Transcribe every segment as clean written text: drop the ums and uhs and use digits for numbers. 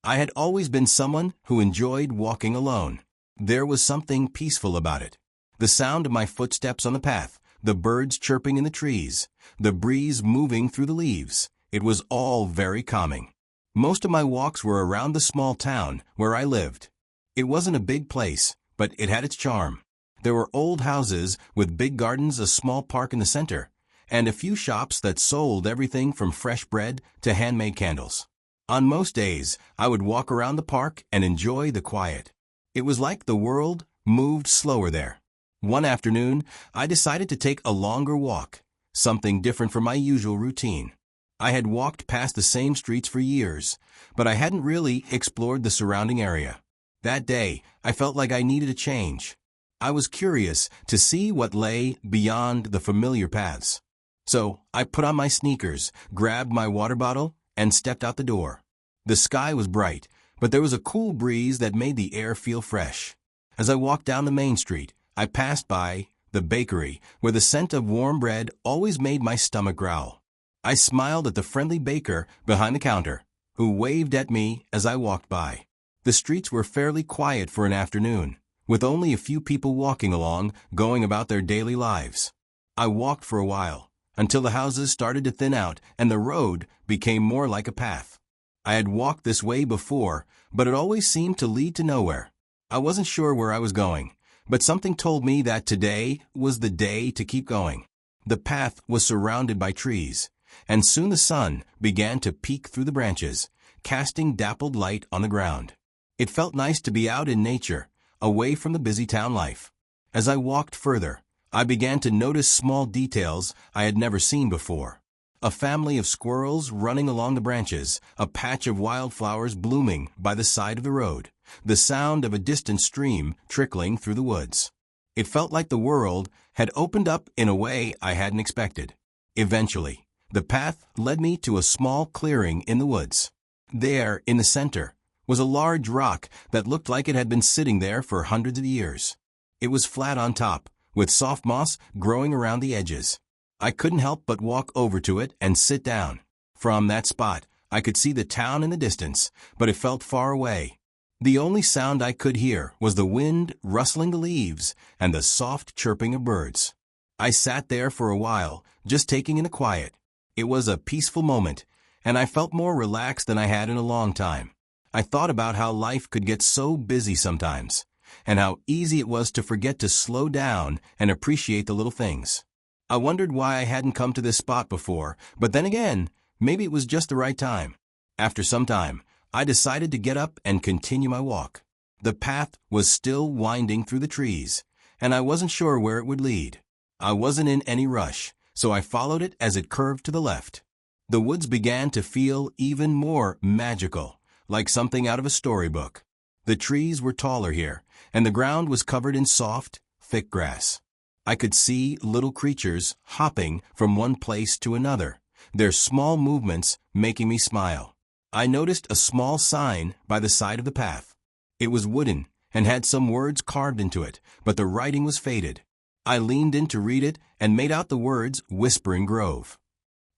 I had always been someone who enjoyed walking alone. There was something peaceful about it. The sound of my footsteps on the path, the birds chirping in the trees, the breeze moving through the leaves, it was all very calming. Most of my walks were around the small town where I lived. It wasn't a big place, but it had its charm. There were old houses with big gardens, a small park in the center, and a few shops that sold everything from fresh bread to handmade candles. On most days, I would walk around the park and enjoy the quiet. It was like the world moved slower there. One afternoon, I decided to take a longer walk, something different from my usual routine. I had walked past the same streets for years, but I hadn't really explored the surrounding area. That day, I felt like I needed a change. I was curious to see what lay beyond the familiar paths. So, I put on my sneakers, grabbed my water bottle, and stepped out the door. The sky was bright, but there was a cool breeze that made the air feel fresh. As I walked down the main street, I passed by the bakery, where the scent of warm bread always made my stomach growl. I smiled at the friendly baker behind the counter, who waved at me as I walked by. The streets were fairly quiet for an afternoon, with only a few people walking along, going about their daily lives. I walked for a while, until the houses started to thin out and the road became more like a path. I had walked this way before, but it always seemed to lead to nowhere. I wasn't sure where I was going, but something told me that today was the day to keep going. The path was surrounded by trees, and soon the sun began to peek through the branches, casting dappled light on the ground. It felt nice to be out in nature, away from the busy town life. As I walked further, I began to notice small details I had never seen before. A family of squirrels running along the branches, a patch of wildflowers blooming by the side of the road, the sound of a distant stream trickling through the woods. It felt like the world had opened up in a way I hadn't expected. Eventually, the path led me to a small clearing in the woods. There, in the center, was a large rock that looked like it had been sitting there for hundreds of years. It was flat on top, with soft moss growing around the edges. I couldn't help but walk over to it and sit down. From that spot, I could see the town in the distance, but it felt far away. The only sound I could hear was the wind rustling the leaves and the soft chirping of birds. I sat there for a while, just taking in the quiet. It was a peaceful moment, and I felt more relaxed than I had in a long time. I thought about how life could get so busy sometimes, and how easy it was to forget to slow down and appreciate the little things. I wondered why I hadn't come to this spot before, but then again, maybe it was just the right time. After some time, I decided to get up and continue my walk. The path was still winding through the trees, and I wasn't sure where it would lead. I wasn't in any rush, so I followed it as it curved to the left. The woods began to feel even more magical, like something out of a storybook. The trees were taller here, and the ground was covered in soft, thick grass. I could see little creatures hopping from one place to another, their small movements making me smile. I noticed a small sign by the side of the path. It was wooden and had some words carved into it, but the writing was faded. I leaned in to read it and made out the words Whispering Grove.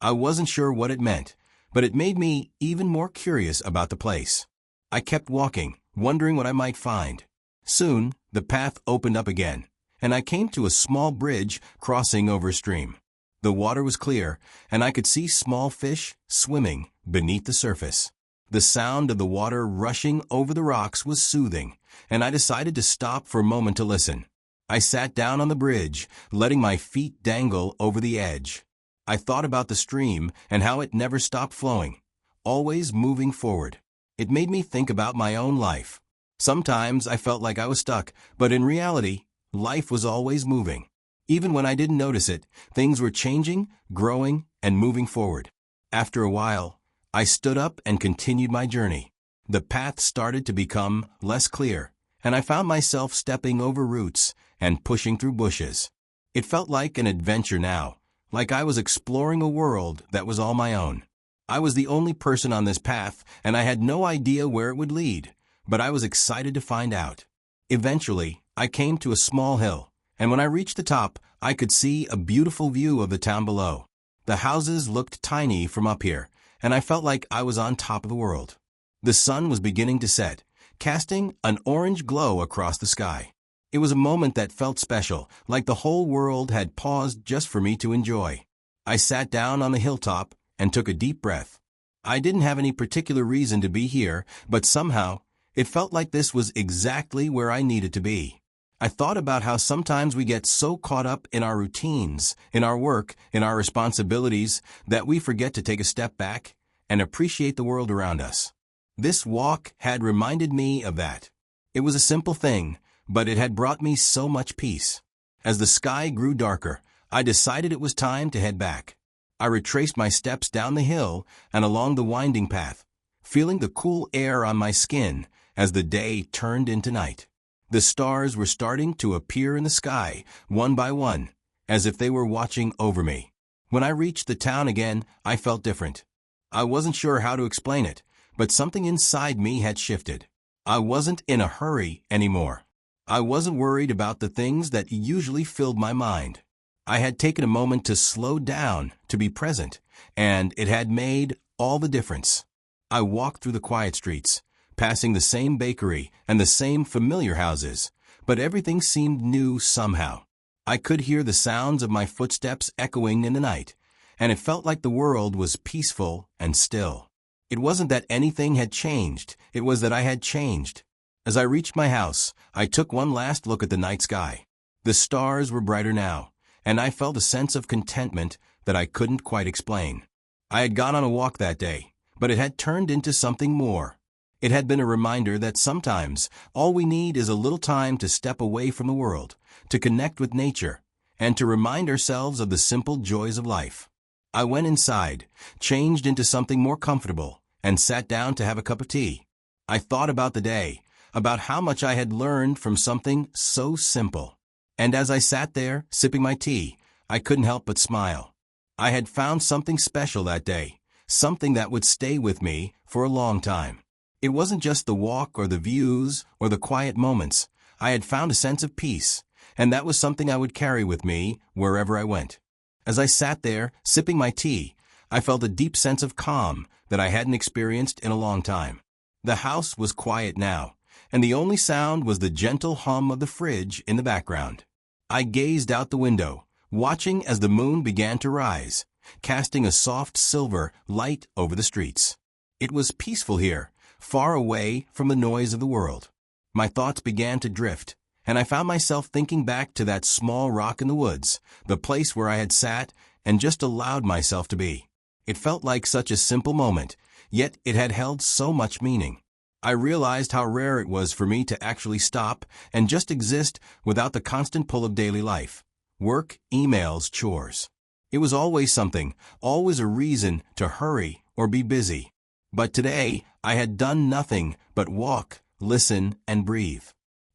I wasn't sure what it meant, but it made me even more curious about the place. I kept walking, wondering what I might find. Soon, the path opened up again, and I came to a small bridge crossing over a stream. The water was clear, and I could see small fish swimming beneath the surface. The sound of the water rushing over the rocks was soothing, and I decided to stop for a moment to listen. I sat down on the bridge, letting my feet dangle over the edge. I thought about the stream and how it never stopped flowing, always moving forward. It made me think about my own life. Sometimes I felt like I was stuck, but in reality, life was always moving. Even when I didn't notice it, things were changing, growing, and moving forward. After a while, I stood up and continued my journey. The path started to become less clear, and I found myself stepping over roots and pushing through bushes. It felt like an adventure now, like I was exploring a world that was all my own. I was the only person on this path, and I had no idea where it would lead, but I was excited to find out. Eventually, I came to a small hill, and when I reached the top, I could see a beautiful view of the town below. The houses looked tiny from up here, and I felt like I was on top of the world. The sun was beginning to set, casting an orange glow across the sky. It was a moment that felt special, like the whole world had paused just for me to enjoy. I sat down on the hilltop and took a deep breath. I didn't have any particular reason to be here, but somehow, it felt like this was exactly where I needed to be. I thought about how sometimes we get so caught up in our routines, in our work, in our responsibilities, that we forget to take a step back and appreciate the world around us. This walk had reminded me of that. It was a simple thing, but it had brought me so much peace. As the sky grew darker, I decided it was time to head back. I retraced my steps down the hill and along the winding path, feeling the cool air on my skin as the day turned into night. The stars were starting to appear in the sky, one by one, as if they were watching over me. When I reached the town again, I felt different. I wasn't sure how to explain it, but something inside me had shifted. I wasn't in a hurry anymore. I wasn't worried about the things that usually filled my mind. I had taken a moment to slow down, to be present, and it had made all the difference. I walked through the quiet streets, passing the same bakery and the same familiar houses, but everything seemed new somehow. I could hear the sounds of my footsteps echoing in the night, and it felt like the world was peaceful and still. It wasn't that anything had changed, it was that I had changed. As I reached my house, I took one last look at the night sky. The stars were brighter now, and I felt a sense of contentment that I couldn't quite explain. I had gone on a walk that day, but it had turned into something more. It had been a reminder that sometimes all we need is a little time to step away from the world, to connect with nature, and to remind ourselves of the simple joys of life. I went inside, changed into something more comfortable, and sat down to have a cup of tea. I thought about the day, about how much I had learned from something so simple. And as I sat there, sipping my tea, I couldn't help but smile. I had found something special that day, something that would stay with me for a long time. It wasn't just the walk or the views or the quiet moments. I had found a sense of peace, and that was something I would carry with me wherever I went. As I sat there, sipping my tea, I felt a deep sense of calm that I hadn't experienced in a long time. The house was quiet now, and the only sound was the gentle hum of the fridge in the background. I gazed out the window, watching as the moon began to rise, casting a soft silver light over the streets. It was peaceful here, far away from the noise of the world. My thoughts began to drift, and I found myself thinking back to that small rock in the woods, the place where I had sat and just allowed myself to be. It felt like such a simple moment, yet it had held so much meaning. I realized how rare it was for me to actually stop and just exist without the constant pull of daily life. Work, emails, chores. It was always something, always a reason to hurry or be busy. But today, I had done nothing but walk, listen, and breathe.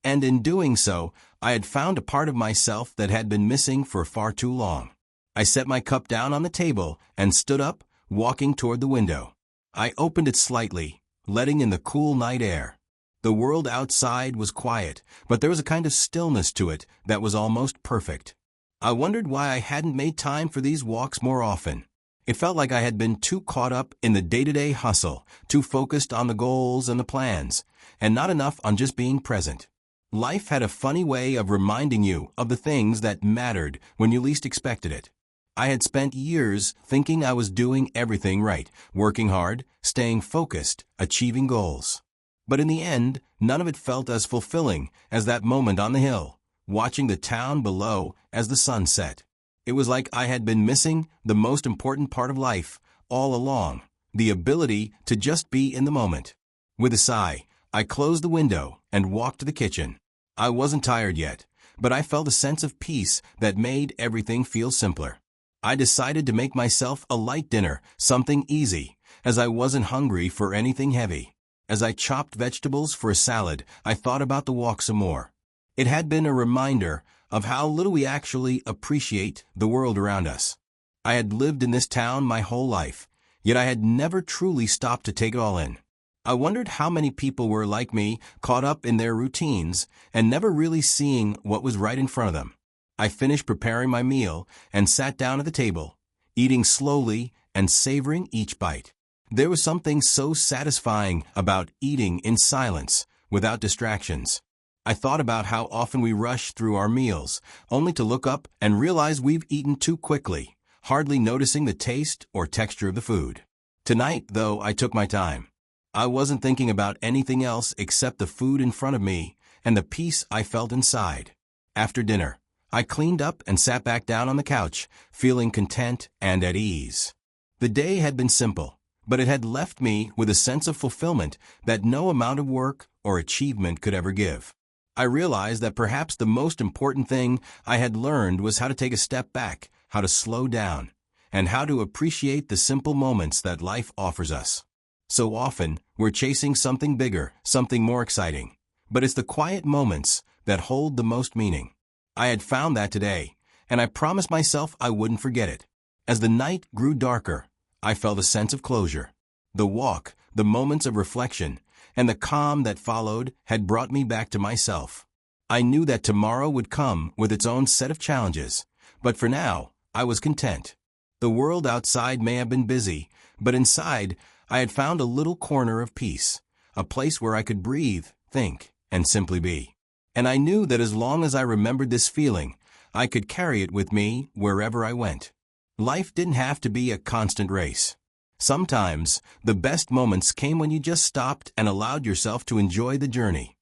And in doing so, I had found a part of myself that had been missing for far too long. I set my cup down on the table and stood up, walking toward the window. I opened it slightly, letting in the cool night air. The world outside was quiet, but there was a kind of stillness to it that was almost perfect. I wondered why I hadn't made time for these walks more often. It felt like I had been too caught up in the day-to-day hustle, too focused on the goals and the plans, and not enough on just being present. Life had a funny way of reminding you of the things that mattered when you least expected it. I had spent years thinking I was doing everything right, working hard, staying focused, achieving goals. But in the end, none of it felt as fulfilling as that moment on the hill, watching the town below as the sun set. It was like I had been missing the most important part of life all along, the ability to just be in the moment. With a sigh, I closed the window and walked to the kitchen. I wasn't tired yet, but I felt a sense of peace that made everything feel simpler. I decided to make myself a light dinner, something easy, as I wasn't hungry for anything heavy. As I chopped vegetables for a salad, I thought about the walk some more. It had been a reminder of how little we actually appreciate the world around us. I had lived in this town my whole life, yet I had never truly stopped to take it all in. I wondered how many people were like me, caught up in their routines, and never really seeing what was right in front of them. I finished preparing my meal and sat down at the table, eating slowly and savoring each bite. There was something so satisfying about eating in silence, without distractions. I thought about how often we rush through our meals, only to look up and realize we've eaten too quickly, hardly noticing the taste or texture of the food. Tonight, though, I took my time. I wasn't thinking about anything else except the food in front of me and the peace I felt inside. After dinner, I cleaned up and sat back down on the couch, feeling content and at ease. The day had been simple, but it had left me with a sense of fulfillment that no amount of work or achievement could ever give. I realized that perhaps the most important thing I had learned was how to take a step back, how to slow down, and how to appreciate the simple moments that life offers us. So often, we're chasing something bigger, something more exciting, but it's the quiet moments that hold the most meaning. I had found that today, and I promised myself I wouldn't forget it. As the night grew darker, I felt a sense of closure. The walk, the moments of reflection, and the calm that followed had brought me back to myself. I knew that tomorrow would come with its own set of challenges, but for now, I was content. The world outside may have been busy, but inside, I had found a little corner of peace, a place where I could breathe, think, and simply be. And I knew that as long as I remembered this feeling, I could carry it with me wherever I went. Life didn't have to be a constant race. Sometimes, the best moments came when you just stopped and allowed yourself to enjoy the journey.